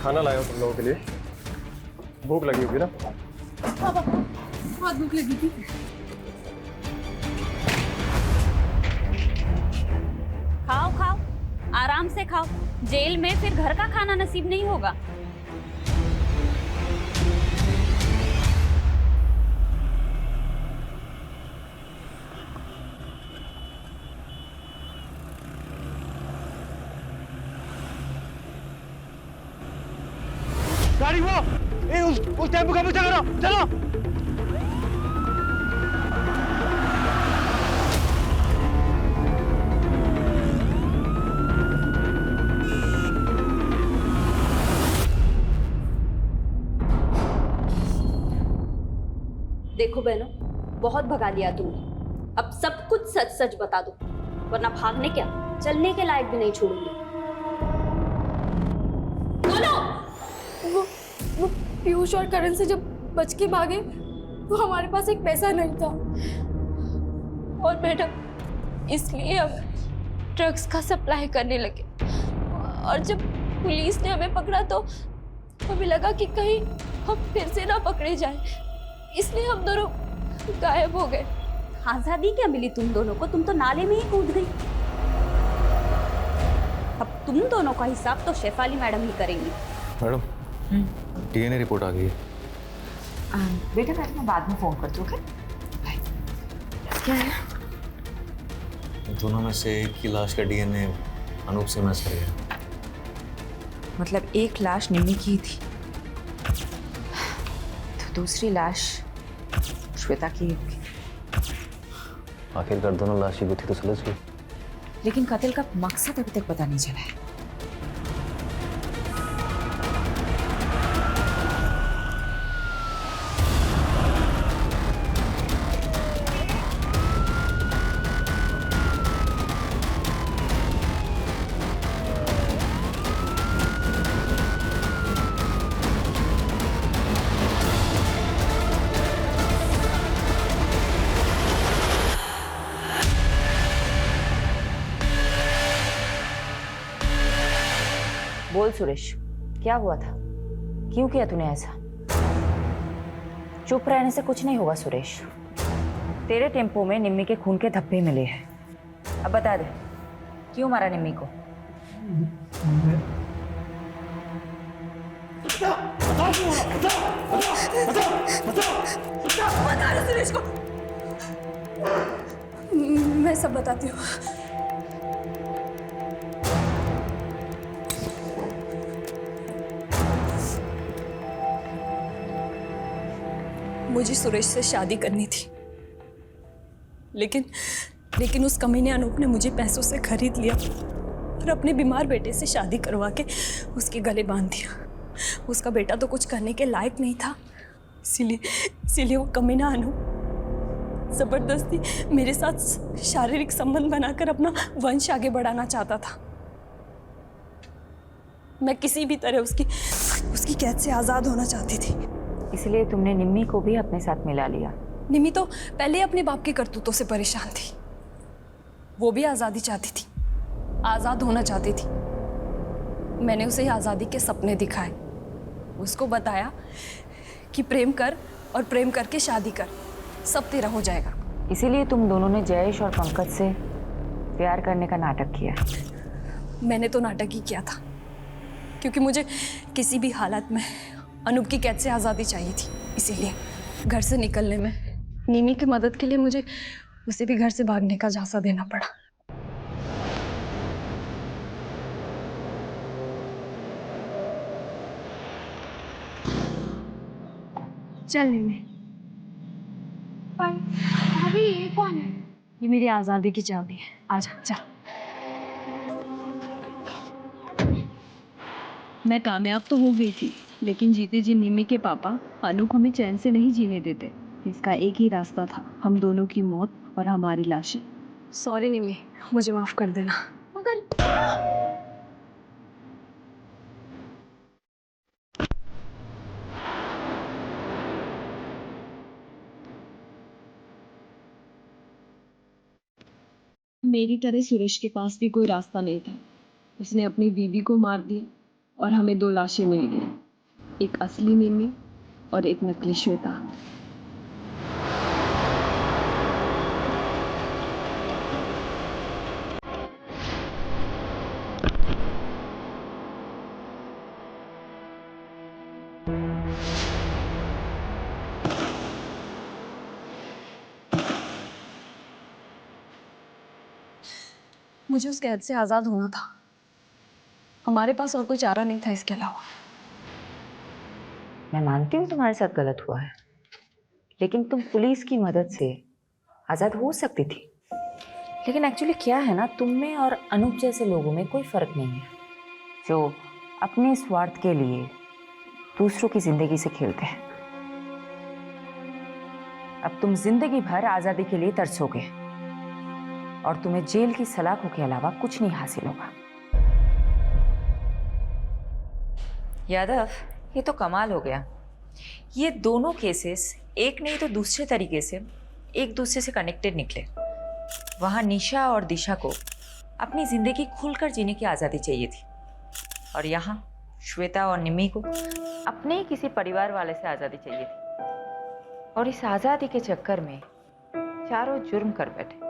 खाना लाया हूं तुम लोगों के लिए। भूख लगी होगी ना? पापा, बहुत भूख लगी थी। खाओ खाओ, आराम से खाओ। जेल में फिर घर का खाना नसीब नहीं होगा। गाड़ी वो उस टेम्पो का पीछा करो, चलो। देखो बहनों, बहुत भगा लिया तुमने। अब सब कुछ सच सच बता दो, वरना भागने क्या चलने के लायक भी नहीं छोड़ूंगी। बोलो। वो पीयूष और करण से जब बच के भागे तो हमारे पास एक पैसा नहीं था, और मैडम इसलिए हम ड्रग्स का सप्लाई करने लगे। और जब पुलिस ने हमें पकड़ा तो हमें लगा कि कहीं हम फिर से ना पकड़े जाएं, इसलिए हम दोनों गायब हो गए। आजादी क्या मिली तुम दोनों को? तुम तो नाले में ही कूद गई। अब तुम दोनों का हिसाब तो शेफाली मैडम ही करेंगी। मैडम, डीएनए रिपोर्ट आ गई है। बेटा मैं बाद में फोन करती हूँ। क्या है? दोनों में से एक की लाश का डीएनए अनूप से मैच कर गया। मतलब एक लाश निम्मी की थी तो दूसरी लाश श्वेता की। आखिरकार दोनों लाश की गुत्थी तो सुलझ गई, लेकिन कत्ल का मकसद अभी तक पता नहीं चला है। बोल सुरेश, क्या हुआ था? क्यों किया तूने ऐसा? चुप रहने से कुछ नहीं होगा सुरेश। तेरे टेम्पो में निम्मी के खून के धब्बे मिले हैं। अब बता दे, क्यों मारा निम्मी को? बता रहे सुरेश को। मैं सब बताती हूँ। मुझे सुरेश से शादी करनी थी, लेकिन उस कमीने अनूप ने मुझे पैसों से खरीद लिया और अपने बीमार बेटे से शादी करवा के उसके गले बांध दिया। उसका बेटा तो कुछ करने के लायक नहीं था, इसीलिए वो कमीना अनूप जबरदस्ती मेरे साथ शारीरिक संबंध बनाकर अपना वंश आगे बढ़ाना चाहता था। मैं किसी भी तरह उसकी कैद से आज़ाद होना चाहती थी। इसलिए तुमने निम्मी को भी अपने साथ मिला लिया? निम्मी तो पहले अपने बाप की करतूतों से परेशान थी। वो भी आज़ादी चाहती थी, आज़ाद होना चाहती थी। मैंने उसे आज़ादी के सपने दिखाए, उसको बताया कि प्रेम कर और प्रेम करके शादी कर, सब तेरा हो जाएगा। इसीलिए तुम दोनों ने जयेश और पंकज से प्यार करने का नाटक किया। मैंने तो नाटक ही किया था, क्योंकि मुझे किसी भी हालत में अनूप की कैद से आज़ादी चाहिए थी। इसीलिए घर से निकलने में निमी की मदद के लिए मुझे उसे भी घर से भागने का झांसा देना पड़ा। चल निमी। अभी ये कौन है? ये मेरी आज़ादी की चाबी है। आजा चल। मैं कामयाब तो हो गई थी, लेकिन जीते जी निमी के पापा अनूप हमें चैन से नहीं जीने देते। इसका एक ही रास्ता था, हम दोनों की मौत और हमारी लाशें। सॉरी निमी, मुझे माफ कर देना। मेरी तरह सुरेश के पास भी कोई रास्ता नहीं था। उसने अपनी बीवी को मार दिया और हमें 2 लाशें मिल गई, एक असली निमी और एक नकली श्वेता। मुझे उस कैद से आज़ाद होना था। हमारे पास और कोई चारा नहीं था इसके अलावा। मैं मानती हूँ तुम्हारे साथ गलत हुआ है, लेकिन तुम पुलिस की मदद से आज़ाद हो सकती थी। लेकिन एक्चुअली क्या है ना, तुम में और अनूप जैसे लोगों में कोई फ़र्क नहीं है, जो अपने स्वार्थ के लिए दूसरों की ज़िंदगी से खेलते हैं। अब तुम जिंदगी भर आज़ादी के लिए तरसोगे और तुम्हें जेल की सलाखों के अलावा कुछ नहीं हासिल होगा। यादव, ये तो कमाल हो गया। ये दोनों केसेस एक नहीं तो दूसरे तरीके से एक दूसरे से कनेक्टेड निकले। वहाँ निशा और दिशा को अपनी ज़िंदगी खुलकर जीने की आज़ादी चाहिए थी, और यहाँ श्वेता और निमी को अपने ही किसी परिवार वाले से आज़ादी चाहिए थी। और इस आज़ादी के चक्कर में चारों जुर्म कर बैठे।